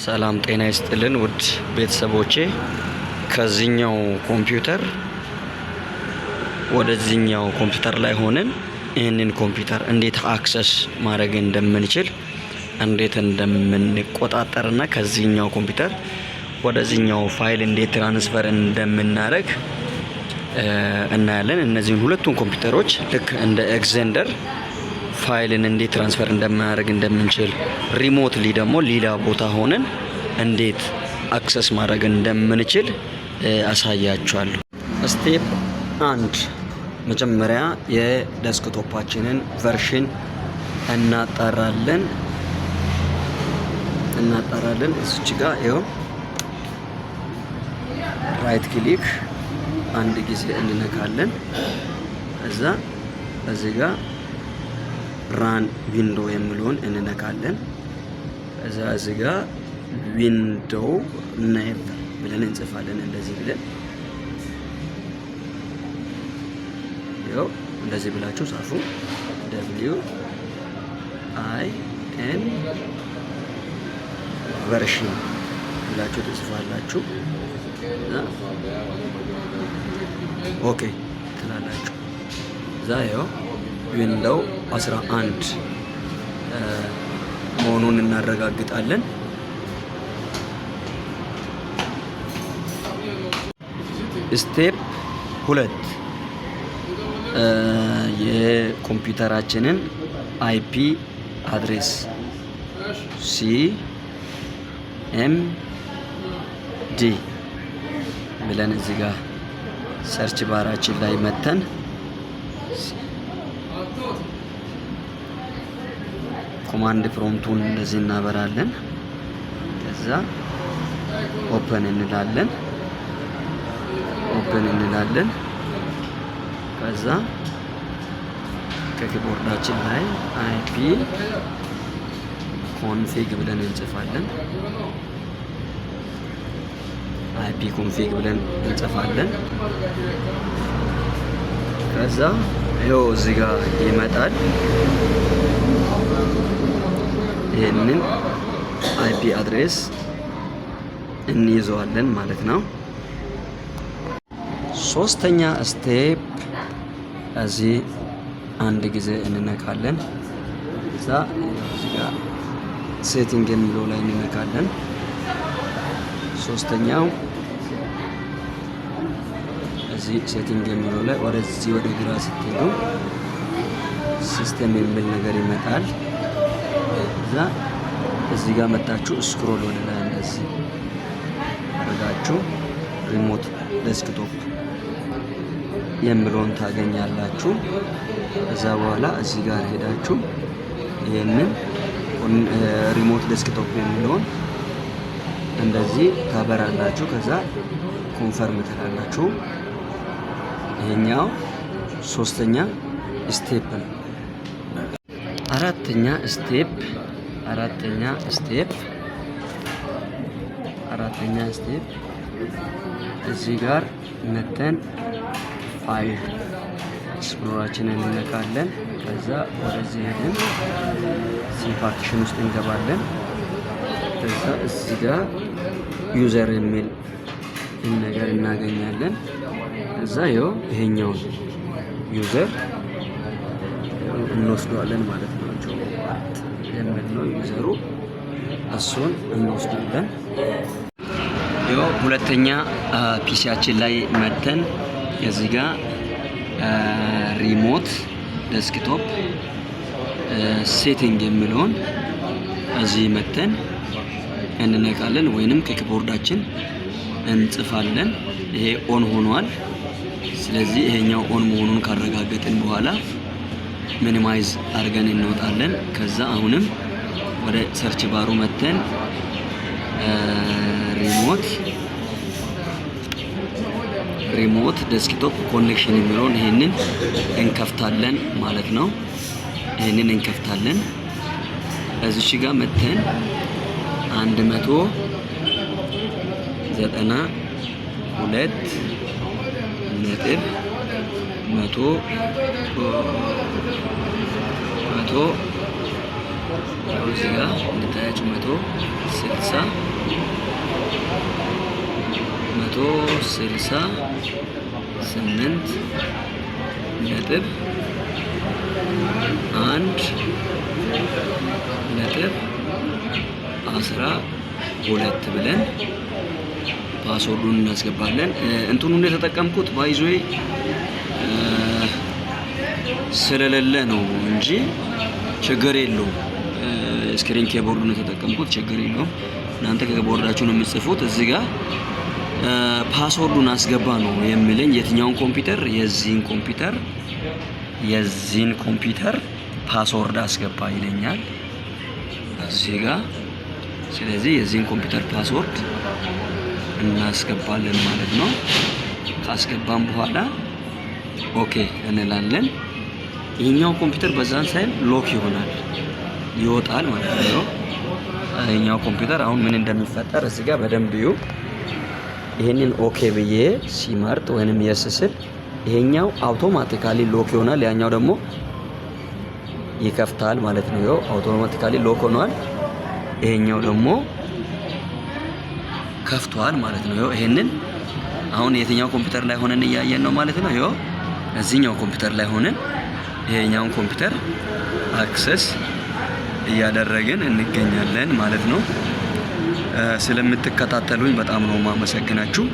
ሰላም ጤና ይስጥልን ውድ ቤተሰቦቼ፣ ከዚህኛው ኮምፒውተር ወደዚህኛው ኮምፒውተር ላይ ሆነን ይህንን ኮምፒውተር እንዴት አክሰስ ማድረግ እንደምንችል እንዴት እንደምንቆጣጠርና ከዚህኛው ኮምፒውተር ወደዚህኛው ፋይል እንዴት ትራንስፈር እንደምናደርግ እናያለን። እነዚህን ሁለቱን ኮምፒውተሮች ልክ እንደ ኤግዘንደር ፋይልን እንዴት ትራንስፈር እንደማድረግ እንደምንችል ሪሞትሊ ደግሞ ሌላ ቦታ ሆነን እንዴት አክሰስ ማድረግ እንደምንችል አሳያችኋለሁ። ስቴፕ 1 መጀመሪያ የዴስክቶፓችንን ቨርሽን እናጣራለን። እዚች ጋር ይኸው ራይት ክሊክ አንድ ጊዜ እንነካለን። እዛ እዚህ ጋር ራን ዊንዶ የሚለውን እንነካለን። እዛ እዚህ ጋር ዊንዶው ኔም ብለን እንጽፋለን። እንደዚህ ብለን ይኸው እንደዚህ ብላችሁ ጻፉ። WIN ቨርሽን ብላችሁ ትጽፋላችሁ። ኦኬ ትላላችሁ። እዛ ይኸው ዊንዶው 11 መሆኑን እናረጋግጣለን። ስቴፕ 2 የኮምፒውተራችንን IP አድሬስ CMD ብለን እዚህ ጋር ሰርች ባራችን ላይ መተን ኮማንድ ፕሮምፕቱን እንደዚህ እናበራለን። ከዛ ኦፕን እንላለን። ከዛ ከኪቦርዳችን ላይ IP ኮንፊግ ብለን እንጽፋለን። ከዛ ይኸው እዚህ ጋር ይመጣል። ይህንን IP አድሬስ እንይዘዋለን ማለት ነው። ሶስተኛ ስቴፕ እዚህ አንድ ጊዜ እንነካለን። እዛ እዚህ ጋር ሴቲንግ የሚለው ላይ እንነካለን። ሶስተኛው እዚህ ሴቲንግ የሚለው ላይ ወደዚህ ወደ ግራ ስትሄዱ ሲስተም የሚል ነገር ይመጣል። እዛ እዚህ ጋር መጣችሁ ስክሮል ወደ ላይ እንደዚህ አድርጋችሁ ሪሞት ዴስክቶፕ የሚለውን ታገኛላችሁ። እዛ በኋላ እዚህ ጋር ሄዳችሁ ይሄንን ሪሞት ዴስክቶፕ የሚለውን እንደዚህ ታበራላችሁ። ከዛ ኮንፈርም ትላላችሁ። ይሄኛው ሶስተኛ ስቴፕ ነው። አራተኛ ስቴፕ እዚህ ጋር መተን ፋይል ኤክስፕሎራችንን እንነካለን። ከዛ ወደዚህ ሄደን ሲፓርቲሽን ውስጥ እንገባለን። ከዛ እዚህ ጋር ዩዘር የሚል ነገር እናገኛለን። ከዛ ይኸው ይሄኛውን ዩዘር እንወስደዋለን ማለት ነው። የሚል ነው ዩዘሩ፣ እሱን እንወስዳለን። ይኸው ሁለተኛ ፒሲያችን ላይ መተን እዚህ ጋር ሪሞት ዴስክቶፕ ሴቲንግ የሚለውን እዚህ መተን እንነካለን፣ ወይንም ከኪቦርዳችን እንጽፋለን። ይሄ ኦን ሆኗል። ስለዚህ ይሄኛው ኦን መሆኑን ካረጋገጥን በኋላ ሚኒማይዝ አድርገን እንወጣለን። ከዛ አሁንም ወደ ሰርች ባሩ መተን ሪሞት ዴስክቶፕ ኮኔክሽን የሚለውን ይሄንን እንከፍታለን ማለት ነው። እዚች ጋር መተን 192.100 እዚህ ጋር እንድታያችሁ 160 68.12 ብለን ፓስወርዱን እናስገባለን። እንትኑን የተጠቀምኩት ባይዞይ ስለሌለ ነው እንጂ ችግር የለውም። ስክሪን ኬቦርዱን የተጠቀምኩት ችግር የለውም። እናንተ ከቦርዳችሁ ነው የምትጽፉት። እዚህ ጋር ፓስወርዱን አስገባ ነው የሚለኝ። የትኛውን ኮምፒውተር? የዚህን ኮምፒውተር ፓስወርድ አስገባ ይለኛል እዚህ ጋር። ስለዚህ የዚህን ኮምፒውተር ፓስወርድ እናስገባለን ማለት ነው። ካስገባን በኋላ ኦኬ እንላለን። ይሄኛው ኮምፒውተር በዛን ሳይል ሎክ ይወጣል ማለት ነው። ይሄኛው ኮምፒውተር አሁን ምን እንደሚፈጠር እዚህ ጋር በደንብ እዩ። ይሄንን ኦኬ ብዬ ሲመርጥ ወይንም የስ ስል ይሄኛው አውቶማቲካሊ ሎክ ይሆናል፣ ያኛው ደግሞ ይከፍታል ማለት ነው። ይሄው አውቶማቲካሊ ሎክ ሆኗል፣ ይሄኛው ደግሞ ከፍቷል ማለት ነው። ይሄው ይሄንን አሁን የትኛው ኮምፒውተር ላይ ሆነን እያየን ነው ማለት ነው። ይሄው እዚህኛው ኮምፒውተር ላይ ሆነን ይሄኛውን ኮምፒውተር አክሰስ እያደረግን እንገኛለን ማለት ነው። ስለምትከታተሉኝ በጣም ነው ማመሰግናችሁ።